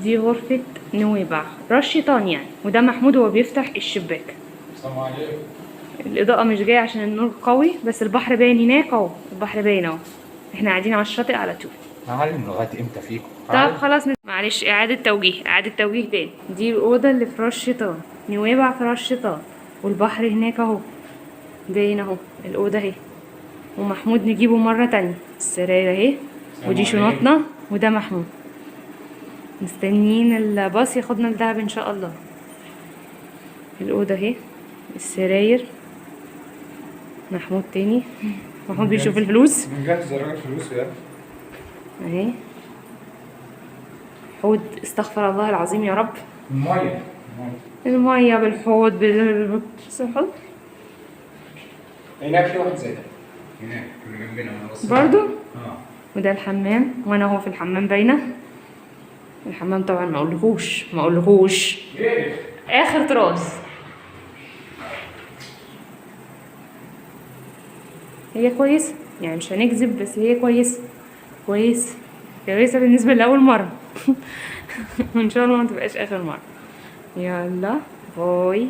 دي غرفة نويبع راس شيطان يعني، وده محمود وهو بيفتح الشباك. السلام عليكم. الإضاءة مش جاية عشان النور قوي، بس البحر باين هناك اهو، البحر باين اهو. احنا قاعدين على الشاطئ على طول. هعلم لغايه امتى فيكم؟ طب خلاص معلش، إعادة توجيه تاني. دي الأوضة اللي في راس شيطان، نويبع في راس شيطان، والبحر هناك اهو باين اهو. الأوضة اهي، ومحمود نجيبه مرة تانية. السراير اهي، ودي شنطنا، وده محمود. مستنيين الباص ياخدنا لدهب ان شاء الله. الأوضة اهي، السراير، محمود تاني. محمود بيشوف الفلوس بنجهز درجة الفلوس يا اهي. حوض، استغفر الله العظيم يا رب. المية المية بالحوض بالحوض. هناك في واحد زي ده، هناك اللي جنبنا برضو. وده الحمام، وانا هو في الحمام باينه. الحمام طبعا ما اقولكوش اخر تراث. هي كويسه يعني، مش هنكذب، بس هي كويسه بالنسبه لاول مره. وان شاء الله ما تبقاش اخر مره. يلا باي.